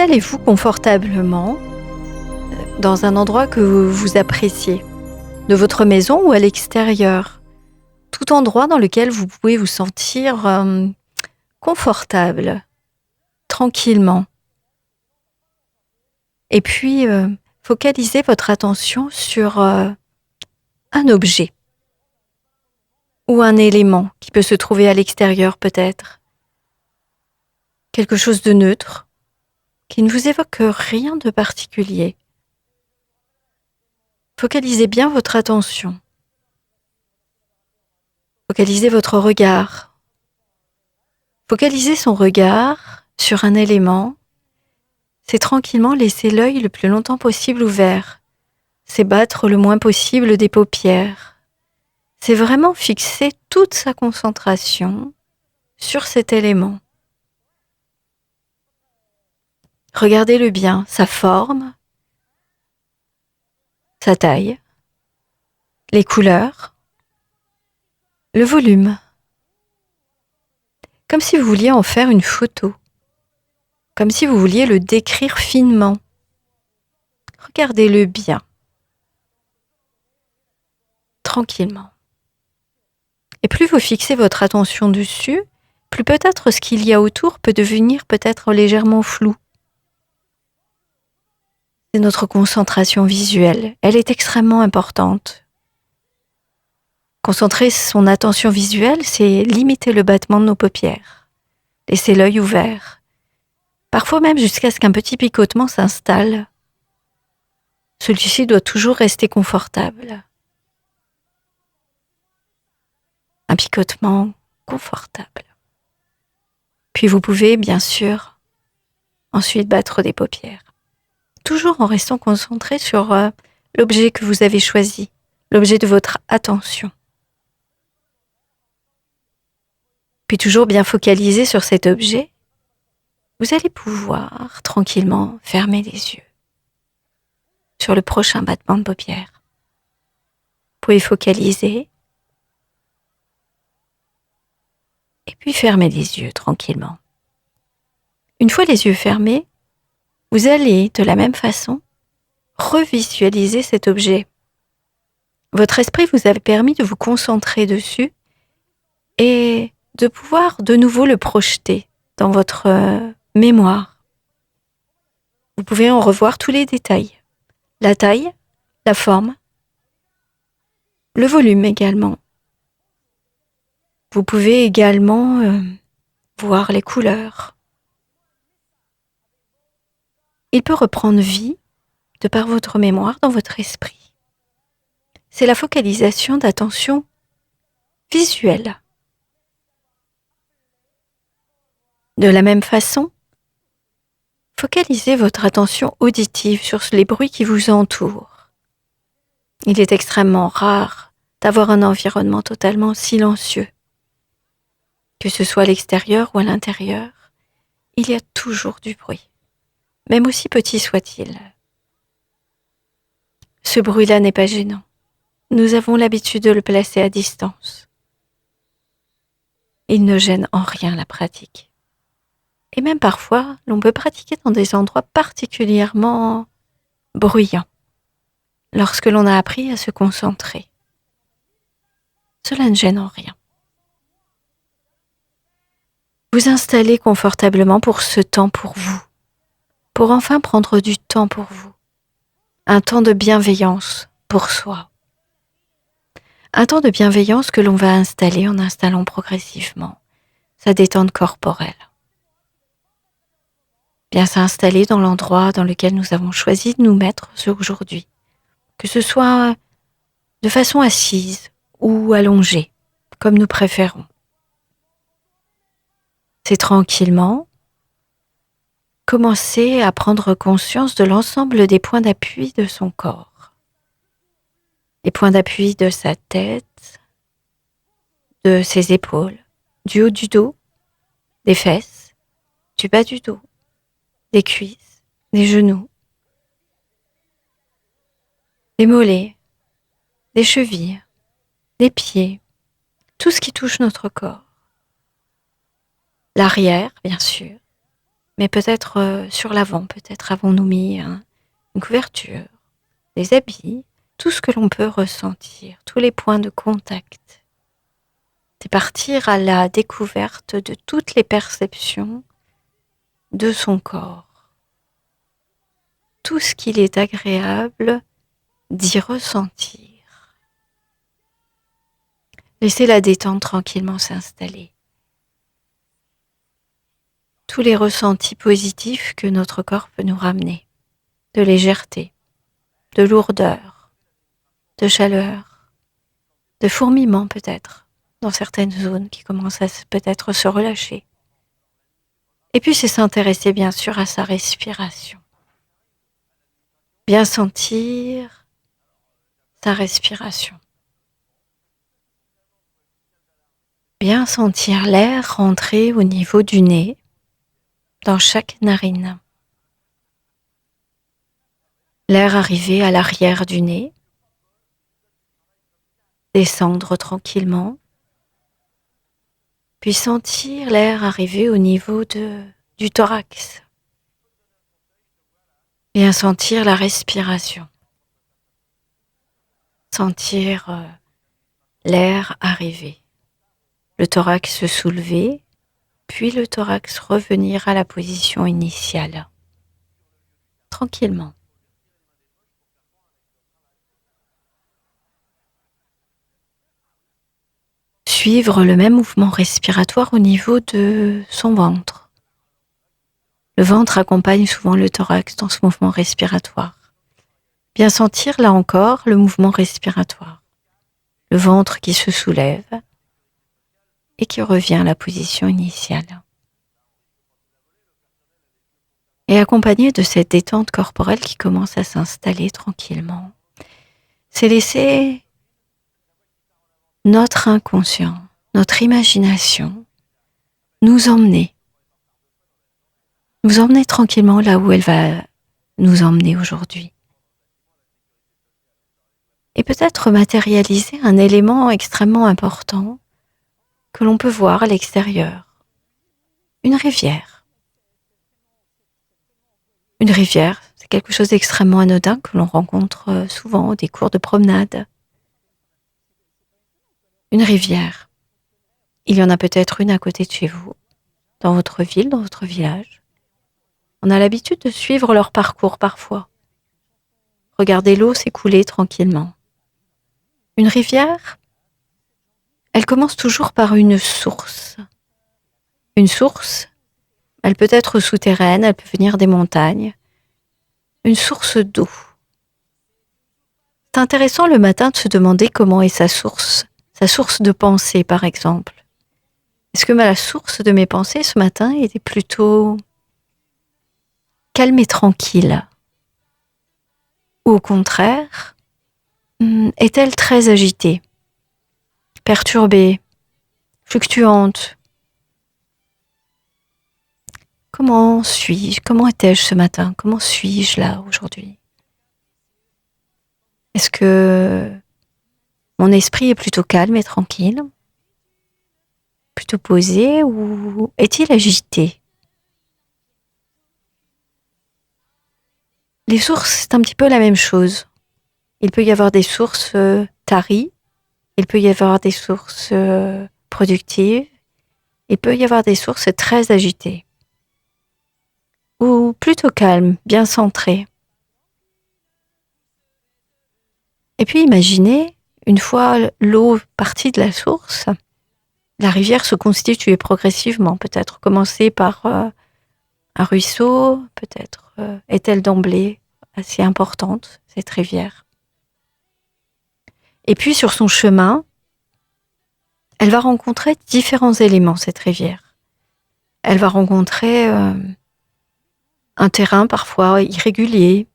Installez-vous confortablement dans un endroit que vous appréciez, de votre maison ou à l'extérieur. Tout endroit dans lequel vous pouvez vous sentir confortable, tranquillement. Et puis, focalisez votre attention sur un objet ou un élément qui peut se trouver à l'extérieur peut-être. Quelque chose de neutre, qui ne vous évoque rien de particulier. Focalisez bien votre attention. Focalisez votre regard. Focalisez son regard sur un élément. C'est tranquillement laisser l'œil le plus longtemps possible ouvert. C'est battre le moins possible des paupières. C'est vraiment fixer toute sa concentration sur cet élément. Regardez-le bien, sa forme, sa taille, les couleurs, le volume. Comme si vous vouliez en faire une photo. Comme si vous vouliez le décrire finement. Regardez-le bien. Tranquillement. Et plus vous fixez votre attention dessus, plus peut-être ce qu'il y a autour peut devenir peut-être légèrement flou. C'est notre concentration visuelle. Elle est extrêmement importante. Concentrer son attention visuelle, c'est limiter le battement de nos paupières. Laisser l'œil ouvert. Parfois même jusqu'à ce qu'un petit picotement s'installe. Celui-ci doit toujours rester confortable. Un picotement confortable. Puis vous pouvez, bien sûr, ensuite battre des paupières. Toujours en restant concentré sur l'objet que vous avez choisi, l'objet de votre attention. Puis toujours bien focalisé sur cet objet, vous allez pouvoir tranquillement fermer les yeux sur le prochain battement de paupières. Vous pouvez focaliser et puis fermer les yeux tranquillement. Une fois les yeux fermés, vous allez de la même façon revisualiser cet objet. Votre esprit vous a permis de vous concentrer dessus et de pouvoir de nouveau le projeter dans votre mémoire. Vous pouvez en revoir tous les détails. La taille, la forme, le volume également. Vous pouvez également voir les couleurs. Il peut reprendre vie de par votre mémoire dans votre esprit. C'est la focalisation d'attention visuelle. De la même façon, focalisez votre attention auditive sur les bruits qui vous entourent. Il est extrêmement rare d'avoir un environnement totalement silencieux. Que ce soit à l'extérieur ou à l'intérieur, il y a toujours du bruit, même aussi petit soit-il. Ce bruit-là n'est pas gênant. Nous avons l'habitude de le placer à distance. Il ne gêne en rien la pratique. Et même parfois, l'on peut pratiquer dans des endroits particulièrement bruyants, lorsque l'on a appris à se concentrer. Cela ne gêne en rien. Vous installez confortablement pour ce temps pour vous, pour enfin prendre du temps pour vous, un temps de bienveillance pour soi. Un temps de bienveillance que l'on va installer en installant progressivement sa détente corporelle. Bien s'installer dans l'endroit dans lequel nous avons choisi de nous mettre aujourd'hui, que ce soit de façon assise ou allongée, comme nous préférons. C'est tranquillement commencer à prendre conscience de l'ensemble des points d'appui de son corps. Les points d'appui de sa tête, de ses épaules, du haut du dos, des fesses, du bas du dos, des cuisses, des genoux, des mollets, des chevilles, des pieds, tout ce qui touche notre corps. L'arrière, bien sûr, mais peut-être sur l'avant, peut-être avons-nous mis une couverture, des habits, tout ce que l'on peut ressentir, tous les points de contact. C'est partir à la découverte de toutes les perceptions de son corps. Tout ce qu'il est agréable d'y ressentir. Laissez la détente tranquillement s'installer. Tous les ressentis positifs que notre corps peut nous ramener, de légèreté, de lourdeur, de chaleur, de fourmillement peut-être, dans certaines zones qui commencent à peut-être se relâcher. Et puis c'est s'intéresser bien sûr à sa respiration. Bien sentir sa respiration. Bien sentir l'air rentrer au niveau du nez, dans chaque narine. L'air arriver à l'arrière du nez, descendre tranquillement, puis sentir l'air arriver au niveau du thorax. Bien sentir la respiration. Sentir l'air arriver. Le thorax se soulever, puis le thorax revenir à la position initiale. Tranquillement. Suivre le même mouvement respiratoire au niveau de son ventre. Le ventre accompagne souvent le thorax dans ce mouvement respiratoire. Bien sentir là encore le mouvement respiratoire. Le ventre qui se soulève et qui revient à la position initiale. Et accompagné de cette détente corporelle qui commence à s'installer tranquillement, c'est laisser notre inconscient, notre imagination nous emmener tranquillement là où elle va nous emmener aujourd'hui. Et peut-être matérialiser un élément extrêmement important que l'on peut voir à l'extérieur. Une rivière. Une rivière, c'est quelque chose d'extrêmement anodin que l'on rencontre souvent au détour de promenade. Une rivière. Il y en a peut-être une à côté de chez vous, dans votre ville, dans votre village. On a l'habitude de suivre leur parcours parfois. Regardez l'eau s'écouler tranquillement. Une rivière, elle commence toujours par une source. Une source, elle peut être souterraine, elle peut venir des montagnes. Une source d'eau. C'est intéressant le matin de se demander comment est sa source de pensée par exemple. Est-ce que la source de mes pensées ce matin était plutôt calme et tranquille? Ou au contraire, est-elle très agitée, perturbée, fluctuante? Comment suis-je? Comment étais-je ce matin? Comment suis-je là aujourd'hui? Est-ce que mon esprit est plutôt calme et tranquille? Plutôt posé ou est-il agité? Les sources, c'est un petit peu la même chose. Il peut y avoir des sources taries, il peut y avoir des sources productives, il peut y avoir des sources très agitées. Ou plutôt calmes, bien centrées. Et puis imaginez, une fois l'eau partie de la source, la rivière se constituait progressivement, peut-être commencer par un ruisseau, peut-être est-elle d'emblée assez importante, cette rivière. Et puis sur son chemin, elle va rencontrer différents éléments, cette rivière. Elle va rencontrer un terrain parfois irrégulier.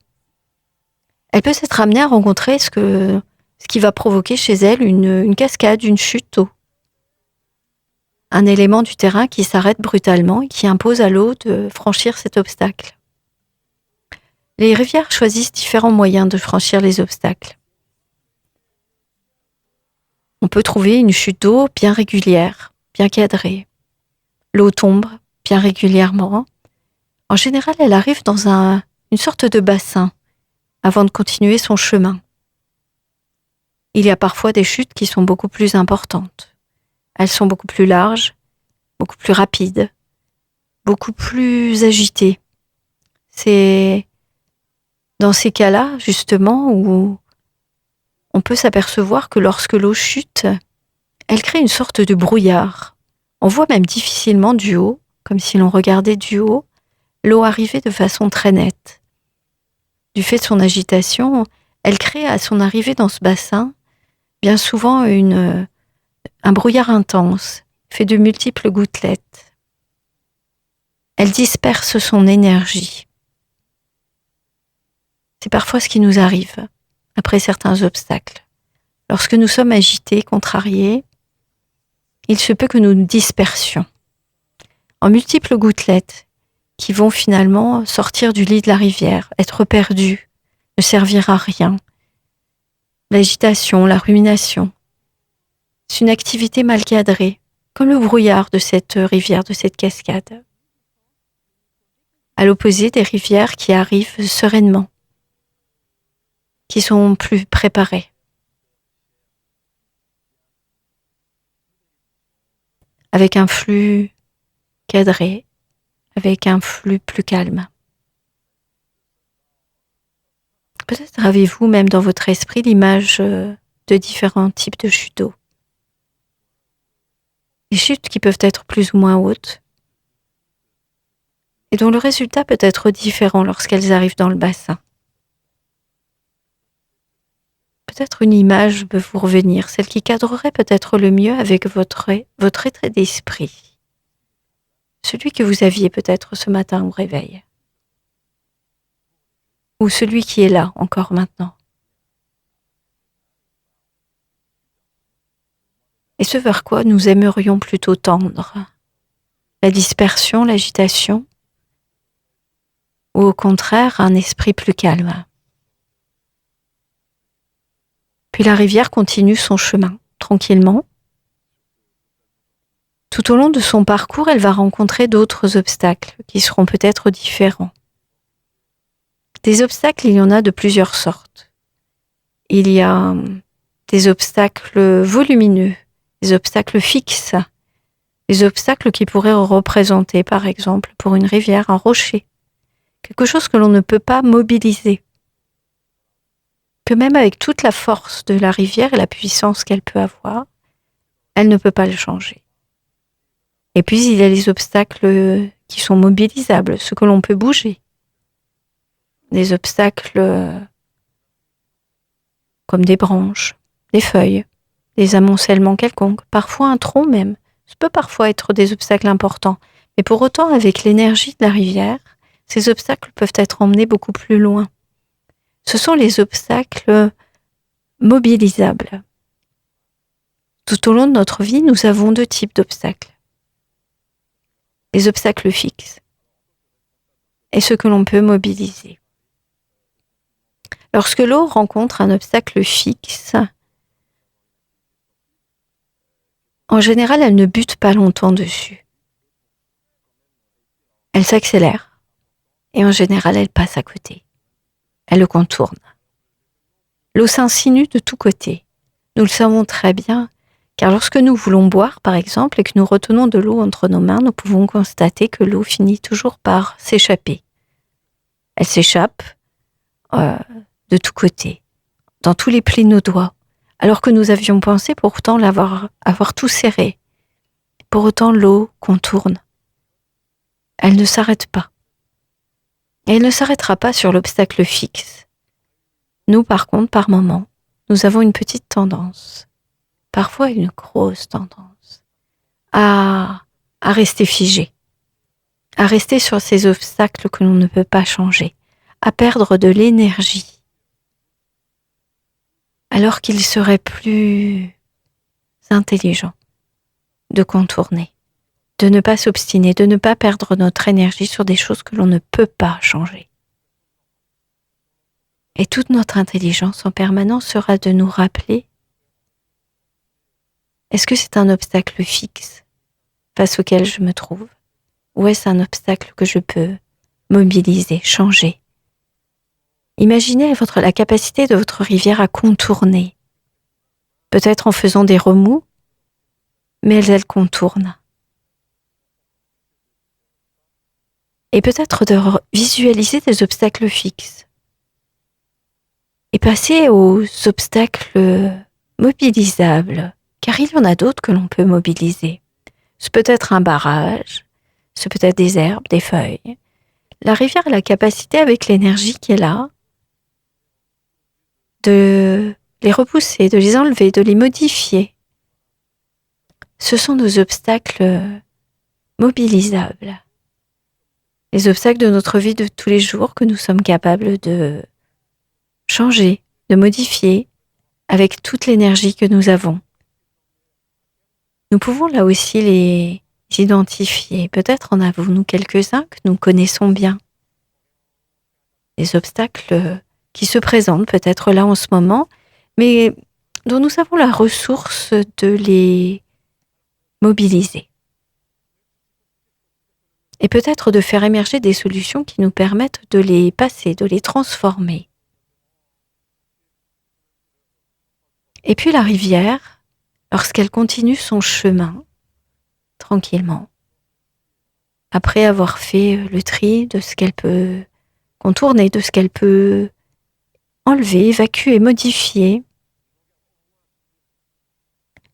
Elle peut s'être amenée à rencontrer ce qui va provoquer chez elle une cascade, une chute d'eau. Un élément du terrain qui s'arrête brutalement et qui impose à l'eau de franchir cet obstacle. Les rivières choisissent différents moyens de franchir les obstacles. On peut trouver une chute d'eau bien régulière, bien cadrée. L'eau tombe bien régulièrement. En général, elle arrive dans une sorte de bassin avant de continuer son chemin. Il y a parfois des chutes qui sont beaucoup plus importantes. Elles sont beaucoup plus larges, beaucoup plus rapides, beaucoup plus agitées. C'est dans ces cas-là, justement, où on peut s'apercevoir que lorsque l'eau chute, elle crée une sorte de brouillard. On voit même difficilement du haut, comme si l'on regardait du haut, l'eau arriver de façon très nette. Du fait de son agitation, elle crée à son arrivée dans ce bassin bien souvent un brouillard intense, fait de multiples gouttelettes. Elle disperse son énergie. C'est parfois ce qui nous arrive après certains obstacles. Lorsque nous sommes agités, contrariés, il se peut que nous nous dispersions en multiples gouttelettes qui vont finalement sortir du lit de la rivière, être perdues, ne servir à rien. L'agitation, la rumination, c'est une activité mal cadrée, comme le brouillard de cette rivière, de cette cascade. À l'opposé des rivières qui arrivent sereinement, qui sont plus préparées. Avec un flux cadré, avec un flux plus calme. Peut-être avez-vous même dans votre esprit l'image de différents types de chutes d'eau. Des chutes qui peuvent être plus ou moins hautes et dont le résultat peut être différent lorsqu'elles arrivent dans le bassin. Peut-être une image peut vous revenir, celle qui cadrerait peut-être le mieux avec votre état d'esprit. Celui que vous aviez peut-être ce matin au réveil. Ou celui qui est là encore maintenant. Et ce vers quoi nous aimerions plutôt tendre. La dispersion, l'agitation, ou au contraire un esprit plus calme. Puis la rivière continue son chemin, tranquillement. Tout au long de son parcours, elle va rencontrer d'autres obstacles qui seront peut-être différents. Des obstacles, il y en a de plusieurs sortes. Il y a des obstacles volumineux, des obstacles fixes, des obstacles qui pourraient représenter, par exemple, pour une rivière, un rocher, quelque chose que l'on ne peut pas mobiliser, que même avec toute la force de la rivière et la puissance qu'elle peut avoir, elle ne peut pas le changer. Et puis, il y a les obstacles qui sont mobilisables, ceux que l'on peut bouger. Des obstacles comme des branches, des feuilles, des amoncellements quelconques, parfois un tronc même. Ce peut parfois être des obstacles importants. Mais pour autant, avec l'énergie de la rivière, ces obstacles peuvent être emmenés beaucoup plus loin. Ce sont les obstacles mobilisables. Tout au long de notre vie, nous avons deux types d'obstacles. Les obstacles fixes et ceux que l'on peut mobiliser. Lorsque l'eau rencontre un obstacle fixe, en général, elle ne bute pas longtemps dessus. Elle s'accélère et en général, elle passe à côté. Elle le contourne. L'eau s'insinue de tous côtés. Nous le savons très bien, car lorsque nous voulons boire, par exemple, et que nous retenons de l'eau entre nos mains, nous pouvons constater que l'eau finit toujours par s'échapper. Elle s'échappe de tous côtés, dans tous les plis de nos doigts, alors que nous avions pensé pourtant avoir tout serré. Pour autant, l'eau contourne. Elle ne s'arrête pas. Et elle ne s'arrêtera pas sur l'obstacle fixe. Nous, par contre, par moments, nous avons une petite tendance, parfois une grosse tendance, à rester figé, à rester sur ces obstacles que l'on ne peut pas changer, à perdre de l'énergie, alors qu'il serait plus intelligent de contourner, de ne pas s'obstiner, de ne pas perdre notre énergie sur des choses que l'on ne peut pas changer. Et toute notre intelligence en permanence sera de nous rappeler: est-ce que c'est un obstacle fixe face auquel je me trouve, ou est-ce un obstacle que je peux mobiliser, changer. Imaginez la capacité de votre rivière à contourner, peut-être en faisant des remous, mais elle contourne. Et peut-être de visualiser des obstacles fixes et passer aux obstacles mobilisables, car il y en a d'autres que l'on peut mobiliser. C'est peut-être un barrage, c'est peut-être des herbes, des feuilles. La rivière a la capacité, avec l'énergie qu'elle a, de les repousser, de les enlever, de les modifier. Ce sont nos obstacles mobilisables. Les obstacles de notre vie de tous les jours que nous sommes capables de changer, de modifier avec toute l'énergie que nous avons. Nous pouvons là aussi les identifier. Peut-être en avons-nous quelques-uns que nous connaissons bien. Des obstacles qui se présentent peut-être là en ce moment, mais dont nous avons la ressource de les mobiliser. Et peut-être de faire émerger des solutions qui nous permettent de les passer, de les transformer. Et puis la rivière, lorsqu'elle continue son chemin, tranquillement, après avoir fait le tri de ce qu'elle peut contourner, de ce qu'elle peut enlever, évacuer, modifier,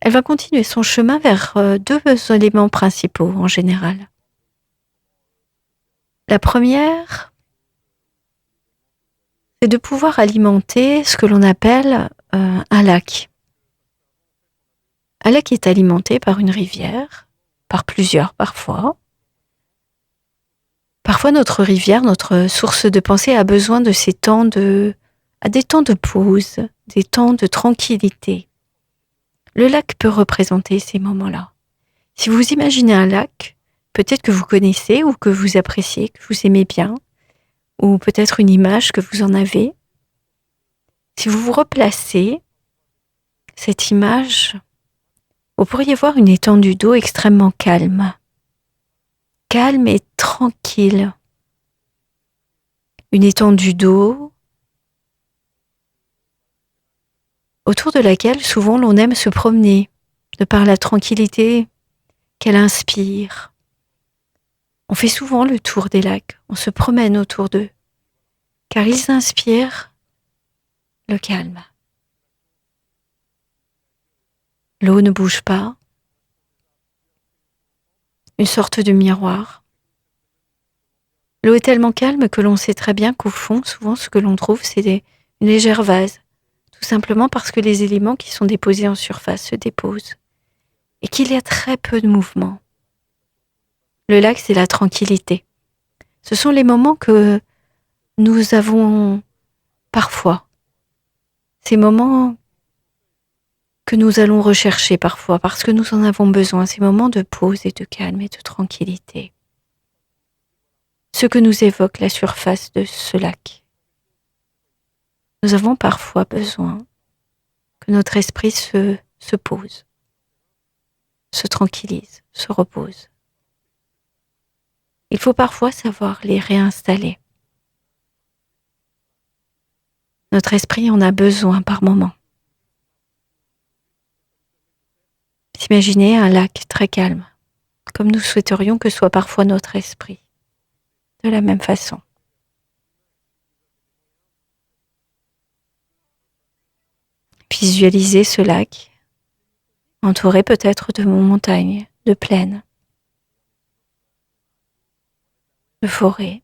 elle va continuer son chemin vers deux éléments principaux en général. La première, c'est de pouvoir alimenter ce que l'on appelle un lac. Un lac est alimenté par une rivière, par plusieurs parfois. Parfois notre rivière, notre source de pensée a besoin de des temps de pause, des temps de tranquillité. Le lac peut représenter ces moments-là. Si vous imaginez un lac, peut-être que vous connaissez ou que vous appréciez, que vous aimez bien, ou peut-être une image que vous en avez. Si vous vous replacez cette image, vous pourriez voir une étendue d'eau extrêmement calme. Calme et tranquille. Une étendue d'eau autour de laquelle souvent l'on aime se promener, de par la tranquillité qu'elle inspire. On fait souvent le tour des lacs, on se promène autour d'eux, car ils inspirent le calme. L'eau ne bouge pas, une sorte de miroir. L'eau est tellement calme que l'on sait très bien qu'au fond, souvent ce que l'on trouve, c'est une légère vase, tout simplement parce que les éléments qui sont déposés en surface se déposent et qu'il y a très peu de mouvement. Le lac, c'est la tranquillité. Ce sont les moments que nous avons parfois, ces moments que nous allons rechercher parfois parce que nous en avons besoin, ces moments de pause et de calme et de tranquillité. Ce que nous évoque la surface de ce lac. Nous avons parfois besoin que notre esprit se pose, se tranquillise, se repose. Il faut parfois savoir les réinstaller. Notre esprit en a besoin par moment. Imaginez un lac très calme, comme nous souhaiterions que soit parfois notre esprit, de la même façon. Visualisez ce lac, entouré peut-être de montagnes, de plaines, de forêts,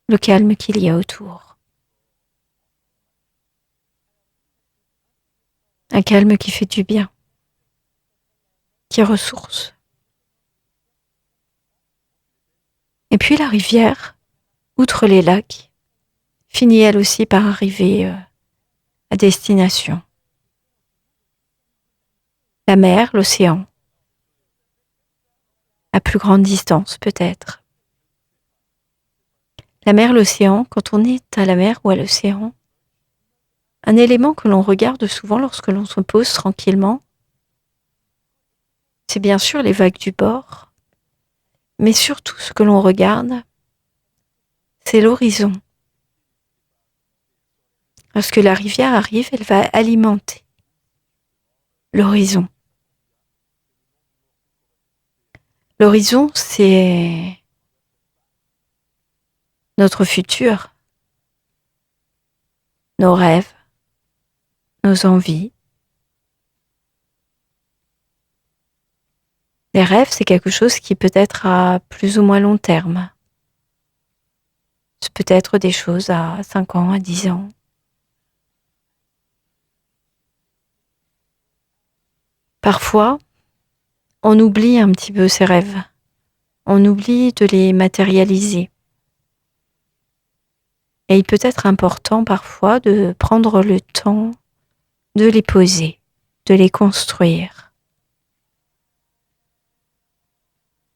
le calme qu'il y a autour. Un calme qui fait du bien, qui ressource. Et puis la rivière, outre les lacs, finit elle aussi par arriver à destination. La mer, l'océan, à plus grande distance peut-être. La mer, l'océan, quand on est à la mer ou à l'océan, un élément que l'on regarde souvent lorsque l'on se pose tranquillement, c'est bien sûr les vagues du bord, Mais surtout, ce que l'on regarde, c'est l'horizon. Lorsque la rivière arrive, elle va alimenter l'horizon. L'horizon, c'est notre futur, nos rêves, nos envies. Les rêves, c'est quelque chose qui peut être à plus ou moins long terme. C'est peut-être des choses à 5 ans, à 10 ans. Parfois, on oublie un petit peu ces rêves. On oublie de les matérialiser. Et il peut être important parfois de prendre le temps de les poser, de les construire.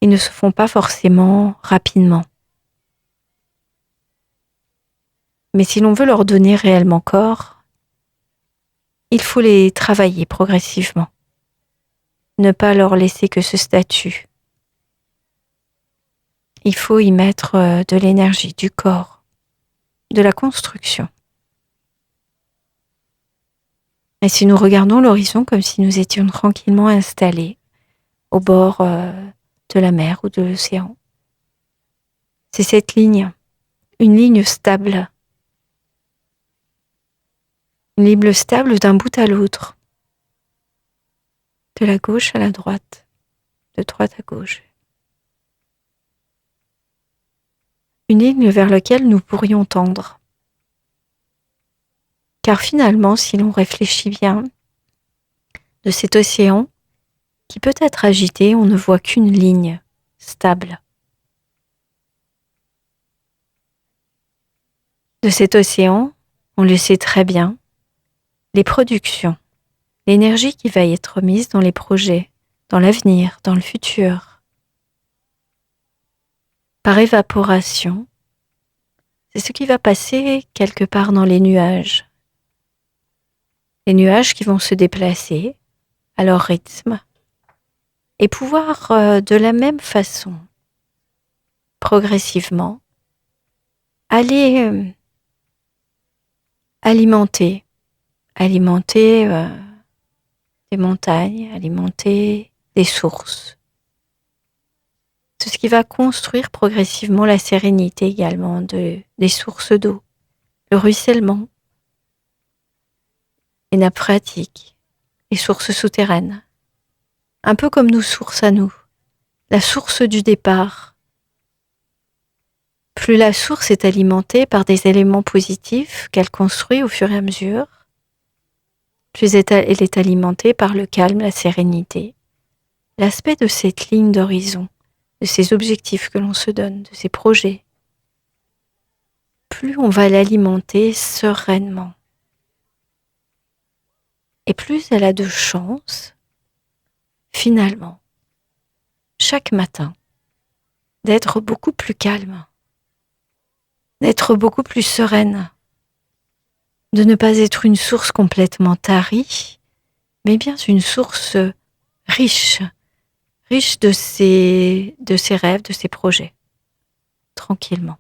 Ils ne se font pas forcément rapidement. Mais si l'on veut leur donner réellement corps, il faut les travailler progressivement. Ne pas leur laisser que ce statut. Il faut y mettre de l'énergie, du corps, de la construction. Et si nous regardons l'horizon comme si nous étions tranquillement installés au bord de la mer ou de l'océan, c'est cette ligne, une ligne stable. Une ligne stable d'un bout à l'autre, de la gauche à la droite, de droite à gauche. Une ligne vers laquelle nous pourrions tendre. Car finalement, si l'on réfléchit bien, de cet océan qui peut être agité, on ne voit qu'une ligne stable. De cet océan, on le sait très bien, les productions, l'énergie qui va y être mise dans les projets, dans l'avenir, dans le futur, par évaporation, c'est ce qui va passer quelque part dans les nuages. Les nuages qui vont se déplacer à leur rythme et pouvoir de la même façon, progressivement, aller alimenter des montagnes, alimenter des sources. C'est ce qui va construire progressivement la sérénité également des sources d'eau, le ruissellement, les nappes phréatiques, les sources souterraines. Un peu comme nos sources à nous, la source du départ. Plus la source est alimentée par des éléments positifs qu'elle construit au fur et à mesure, plus elle est alimentée par le calme, la sérénité, l'aspect de cette ligne d'horizon, de ces objectifs que l'on se donne, de ces projets. Plus on va l'alimenter sereinement. Et plus elle a de chances, finalement, chaque matin, d'être beaucoup plus calme, d'être beaucoup plus sereine, de ne pas être une source complètement tarie, mais bien une source riche de ses rêves, de ses projets, tranquillement.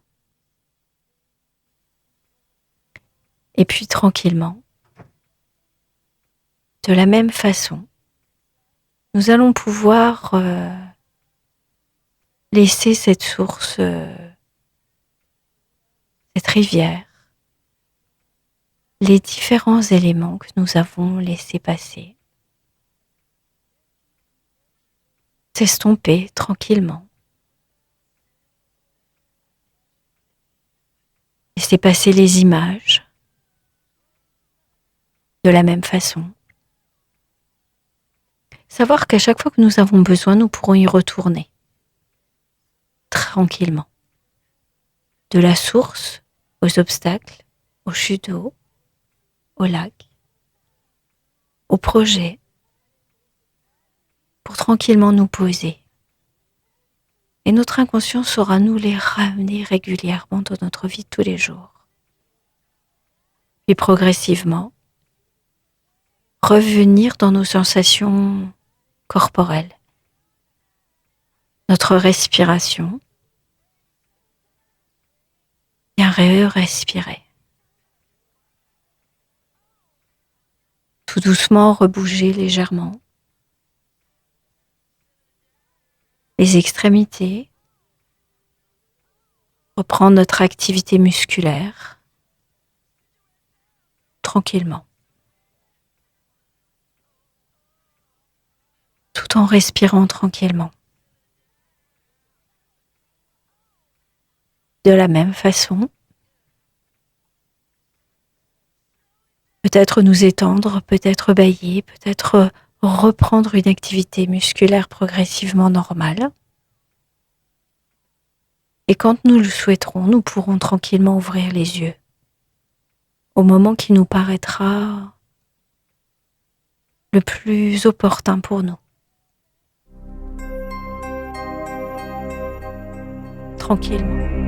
Et puis tranquillement, de la même façon, nous allons pouvoir laisser cette source, cette rivière, les différents éléments que nous avons laissés passer, s'estomper tranquillement. Laisser passer les images de la même façon. Savoir qu'à chaque fois que nous avons besoin, nous pourrons y retourner tranquillement. De la source aux obstacles, aux chutes d'eau, au lac, au projet, pour tranquillement nous poser. Et notre inconscient saura nous les ramener régulièrement dans notre vie de tous les jours. Puis progressivement, revenir dans nos sensations corporelles. notre respiration. Bien respirer. Tout doucement, rebouger légèrement les extrémités. Reprendre notre activité musculaire tranquillement. Tout en respirant tranquillement. De la même façon, peut-être nous étendre, peut-être bâiller, peut-être reprendre une activité musculaire progressivement normale. Et quand nous le souhaiterons, nous pourrons tranquillement ouvrir les yeux au moment qui nous paraîtra le plus opportun pour nous. Tranquillement.